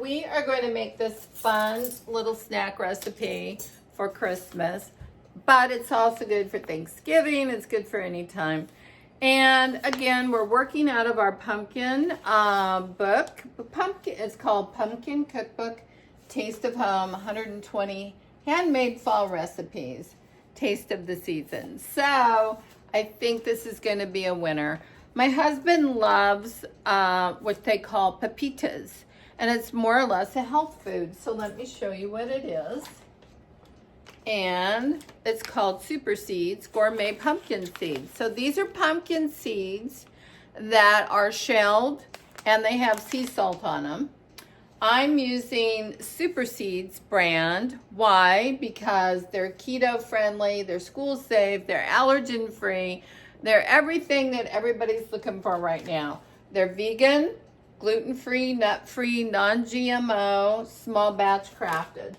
we are going to make this fun little snack recipe for Christmas, but it's also good for Thanksgiving. It's good for any time. And again, we're working out of our pumpkin book. It's called Pumpkin Cookbook, Taste of Home, 120 handmade fall recipes, taste of the season. So I think this is going to be a winner. My husband loves what they call Pepitas, and it's more or less a health food. So let me show you what it is. And it's called Super Seeds, Gourmet Pumpkin Seeds. So these are pumpkin seeds that are shelled and they have sea salt on them. I'm using Super Seeds brand. Why? Because they're keto friendly, they're school safe, they're allergen free, they're everything that everybody's looking for right now. They're vegan, gluten-free, nut-free, non-GMO, small batch crafted.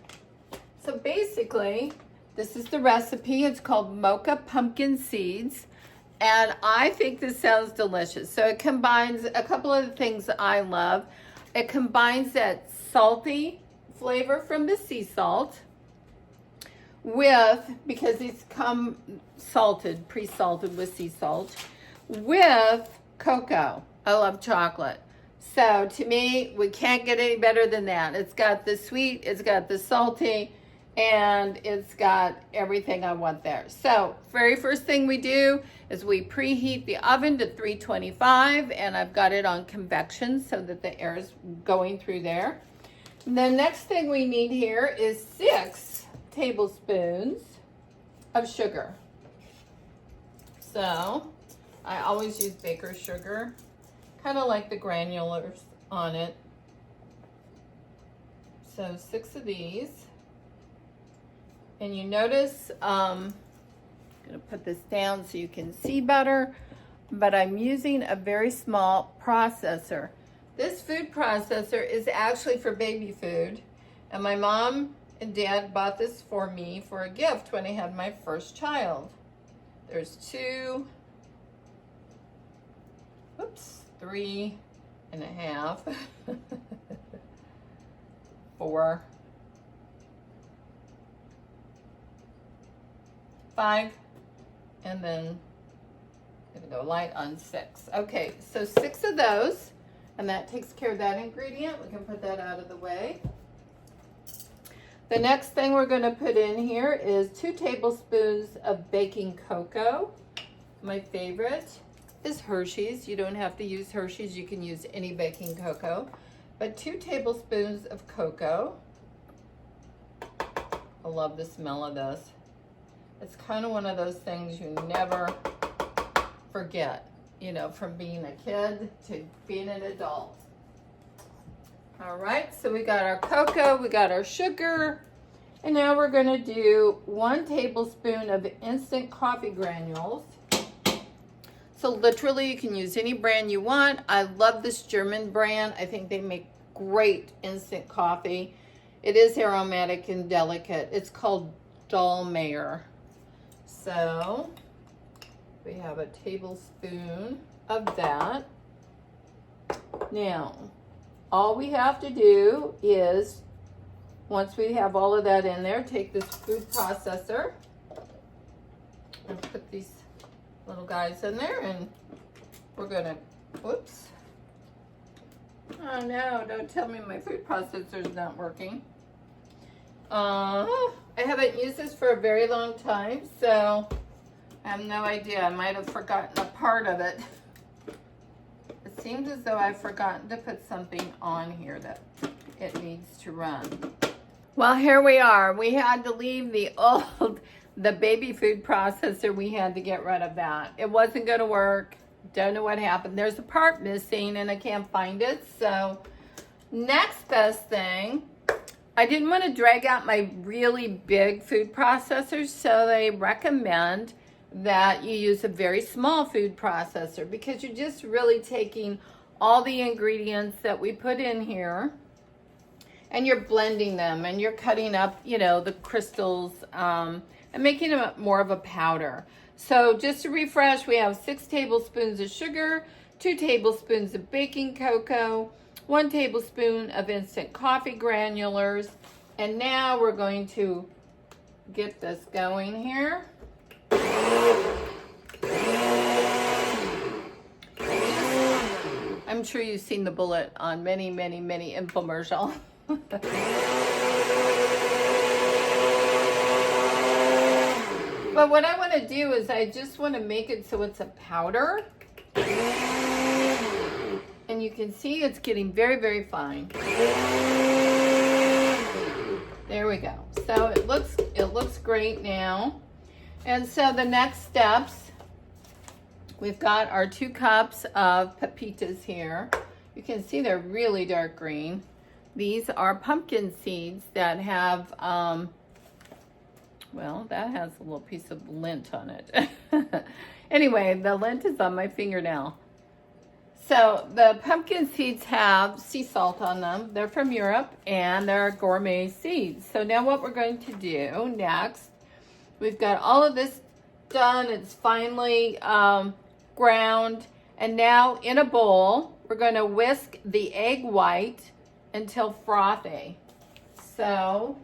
So basically, this is the recipe. It's called Mocha Pumpkin Seeds, and I think this sounds delicious. So it combines a couple of the things that I love. It combines that salty flavor from the sea salt with, because it's come salted, pre-salted with sea salt, with cocoa. I love chocolate. So to me, we can't get any better than that. It's got the sweet, it's got the salty, and it's got everything I want there. So very first thing we do is we preheat the oven to 325, and I've got it on convection so that the air is going through there. And the next thing we need here is 6 tablespoons of sugar. So I always use baker's sugar, kind of like the granulars on it. So 6 of these. And you notice, I'm gonna put this down so you can see better, but I'm using a very small processor. This food processor is actually for baby food, and my mom and dad bought this for me for a gift when I had my first child. There's 2, 3.5, 4, 5, and then I'm gonna go light on 6. Okay, so 6 of those, and that takes care of that ingredient. We can put that out of the way. The next thing we're gonna put in here is 2 tablespoons of baking cocoa. My favorite is Hershey's. You don't have to use Hershey's, you can use any baking cocoa. But 2 tablespoons of cocoa. I love the smell of this. It's kind of one of those things you never forget, you know, from being a kid to being an adult. All right, so we got our cocoa, we got our sugar, and now we're gonna do 1 tablespoon of instant coffee granules. So literally you can use any brand you want. I love this German brand. I think they make great instant coffee. It is aromatic and delicate. It's called Dahlmeier. So we have a tablespoon of that. Now, all we have to do is, once we have all of that in there, take this food processor and put these little guys in there, and we're gonna, whoops. Oh no, don't tell me my food processor's not working. I haven't used this for a very long time, so I have no idea. I might have forgotten a part of it. It seems as though I've forgotten to put something on here that it needs to run. Well, here we are. We had to leave the baby food processor. We had to get rid of that. It wasn't going to work. Don't know what happened. There's a part missing and I can't find it. So next best thing, I didn't want to drag out my really big food processors, so they recommend that you use a very small food processor, because you're just really taking all the ingredients that we put in here and you're blending them and you're cutting up, you know, the crystals and making them more of a powder. So just to refresh, we have 6 tablespoons of sugar, 2 tablespoons of baking cocoa, 1 tablespoon of instant coffee granulars. And now we're going to get this going here. I'm sure you've seen the bullet on many, many, many infomercials. But what I want to do is I just want to make it so it's a powder. And you can see it's getting very, very fine. There we go. So it looks great now. And so the next steps, we've got our 2 cups of Pepitas here. You can see they're really dark green. These are pumpkin seeds that have, well, that has a little piece of lint on it. Anyway, the lint is on my fingernail. So the pumpkin seeds have sea salt on them. They're from Europe and they're gourmet seeds. So now what we're going to do next, we've got all of this done. It's finely ground. And now in a bowl, we're going to whisk the egg white until frothy. So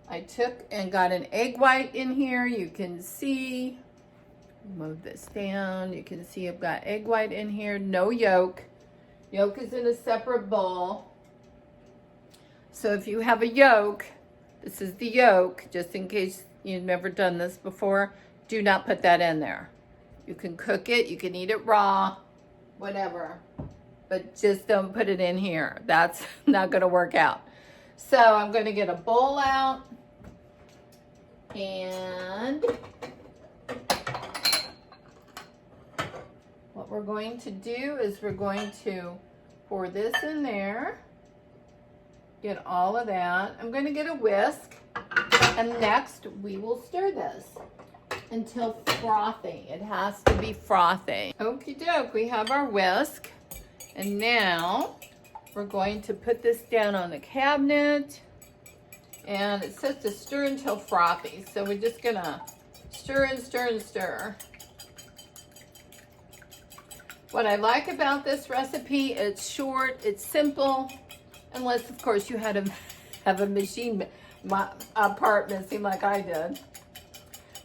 I took and got an egg white in here. You can see, move this down. You can see I've got egg white in here, no yolk. Yolk is in a separate bowl. So if you have a yolk, this is the yolk, just in case you've never done this before, do not put that in there. You can cook it, you can eat it raw, whatever, but just don't put it in here. That's not gonna work out. So I'm gonna get a bowl out and what we're going to do is we're going to pour this in there, get all of that. I'm going to get a whisk, and next we will stir this until frothy. It has to be frothy. Okie doke, we have our whisk, and now we're going to put this down on the cabinet, and it says to stir until frothy. So we're just gonna stir and stir and stir. What I like about this recipe, it's short, it's simple, unless of course you had to have a machine part missing like I did.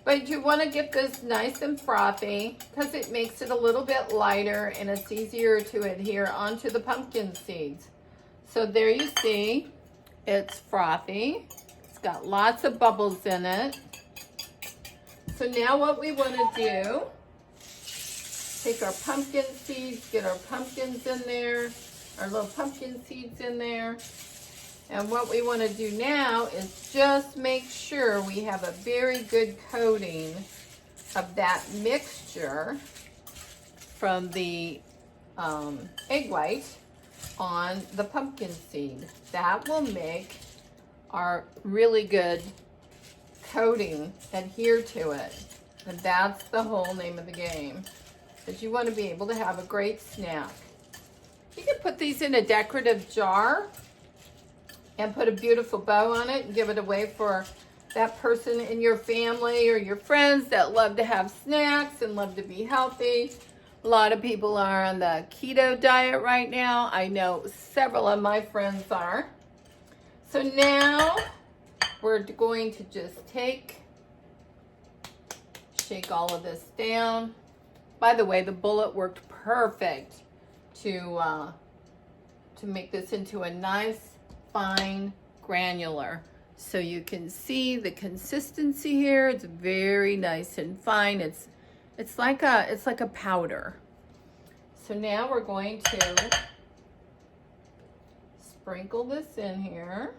But you want to get this nice and frothy because it makes it a little bit lighter and it's easier to adhere onto the pumpkin seeds. So there you see, it's frothy. It's got lots of bubbles in it. So now what we want to do, take our pumpkin seeds, get our pumpkins in there, our little pumpkin seeds in there. And what we want to do now is just make sure we have a very good coating of that mixture from the egg white on the pumpkin seed. That will make our really good coating adhere to it. And that's the whole name of the game. Because you want to be able to have a great snack. You can put these in a decorative jar and put a beautiful bow on it and give it away for that person in your family or your friends that love to have snacks and love to be healthy. A lot of people are on the keto diet right now. I know several of my friends are. So now we're going to just shake all of this down. By the way, the bullet worked perfect to make this into a nice, fine granular. So you can see the consistency here. It's very nice and fine. It's like a powder. So now we're going to sprinkle this in here.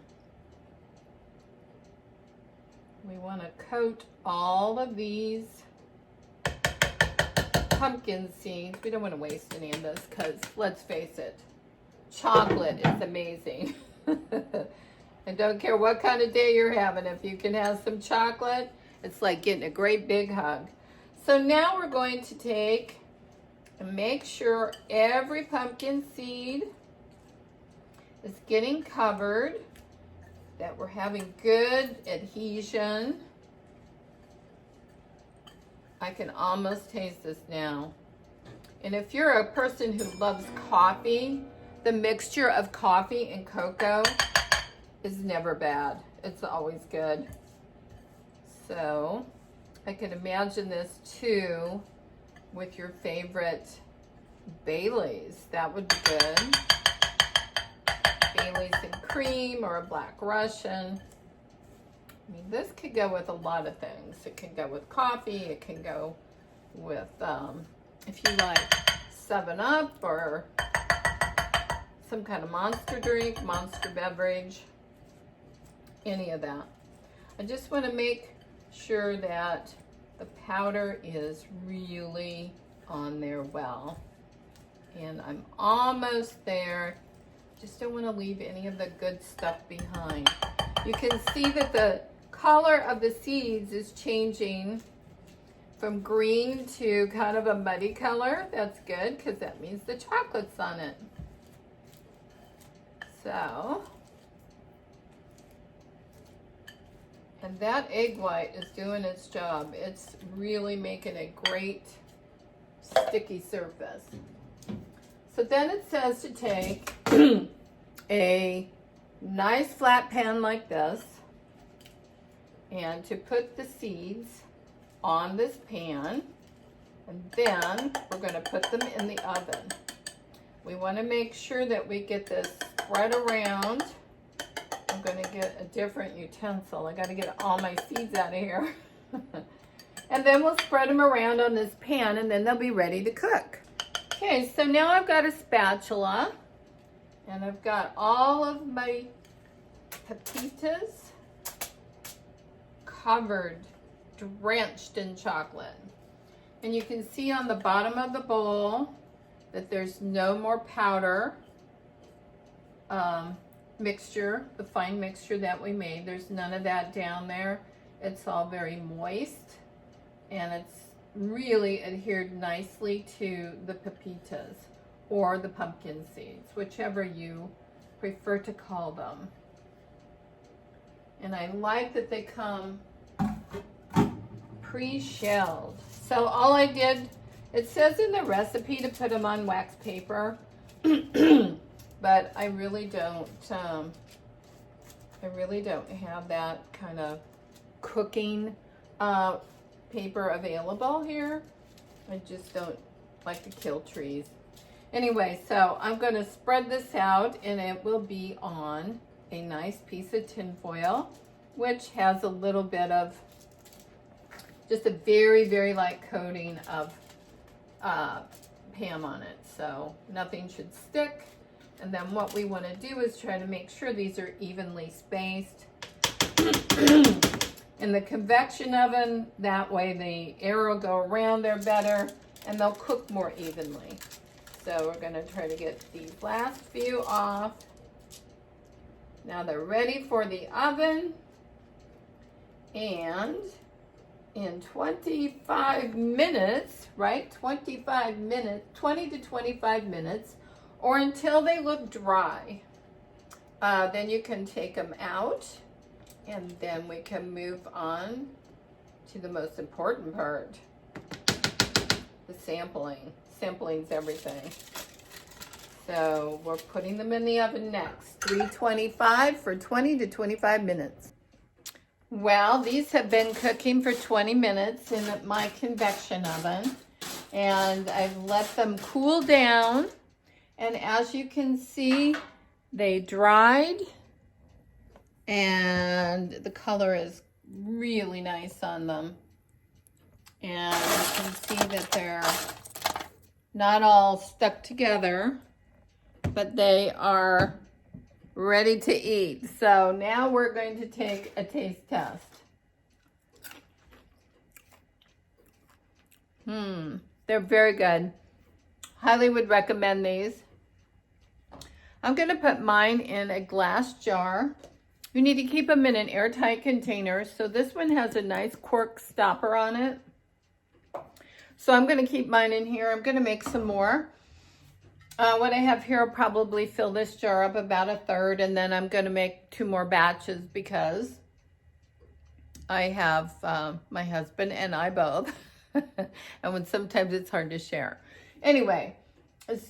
We want to coat all of these pumpkin seeds. We don't want to waste any of this because, let's face it, chocolate is amazing. And don't care what kind of day you're having, if you can have some chocolate, it's like getting a great big hug. So now we're going to take and make sure every pumpkin seed is getting covered, that we're having good adhesion. I can almost taste this now. And if you're a person who loves coffee, The mixture of coffee and cocoa is never bad. It's always good. So I can imagine this too with your favorite Baileys. That would be good. Baileys and cream or a Black Russian. I mean, this could go with a lot of things. It can go with coffee. It can go with, if you like 7-Up or some kind of monster drink, monster beverage, any of that. I just want to make sure that the powder is really on there well. And I'm almost there. Just don't want to leave any of the good stuff behind. You can see that the color of the seeds is changing from green to kind of a muddy color. That's good because that means the chocolate's on it. So, and that egg white is doing its job. It's really making a great sticky surface. So then it says to take a nice flat pan like this and to put the seeds on this pan, and then we're going to put them in the oven. We want to make sure that we get this spread around. I'm going to get a different utensil. I got to get all my seeds out of here. And then we'll spread them around on this pan, and then they'll be ready to cook. Okay, so now I've got a spatula, and I've got all of my Pepitas covered, drenched in chocolate. And you can see on the bottom of the bowl that there's no more powder mixture, the fine mixture that we made. There's none of that down there. It's all very moist, and it's really adhered nicely to the Pepitas or the pumpkin seeds, whichever you prefer to call them. And I like that they come pre-shelled. So all I did, it says in the recipe to put them on wax paper, but I really don't have that kind of cooking paper available here. I just don't like to kill trees. Anyway, so I'm going to spread this out, and it will be on a nice piece of tin foil, which has a little bit of just a very, very light coating of Pam on it, so nothing should stick. And then what we want to do is try to make sure these are evenly spaced. In the convection oven, that way the air will go around there better and they'll cook more evenly. So we're going to try to get these last few off. Now they're ready for the oven, and in 25 minutes, right? 25 minutes, 20 to 25 minutes, or until they look dry. Then you can take them out, and then we can move on to the most important part, the sampling. Sampling's everything. So we're putting them in the oven next, 325 for 20 to 25 minutes. Well, these have been cooking for 20 minutes in my convection oven, and I've let them cool down. And as you can see, they dried, and the color is really nice on them. And you can see that they're not all stuck together, but they are ready to eat. So now we're going to take a taste test. They're very good. Highly would recommend these. I'm going to put mine in a glass jar. You need to keep them in an airtight container. So this one has a nice cork stopper on it. So I'm going to keep mine in here. I'm going to make some more. What I have here, I'll probably fill this jar up about a third, and then I'm going to make 2 more batches because I have my husband and I both. And when sometimes it's hard to share. Anyway,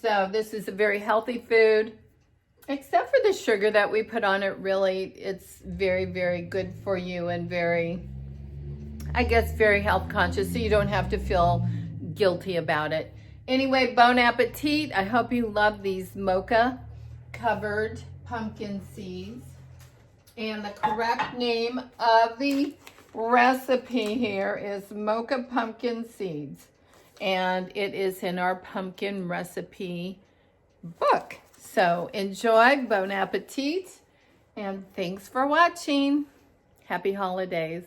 so this is a very healthy food, Except for the sugar that we put on it, really, it's very, very good for you and very, I guess, very health conscious, so you don't have to feel guilty about it. Anyway, bon appetit. I hope you love these mocha covered pumpkin seeds. And the correct name of the recipe here is mocha pumpkin seeds. And it is in our pumpkin recipe book. So enjoy, bon appetit, and thanks for watching. Happy holidays.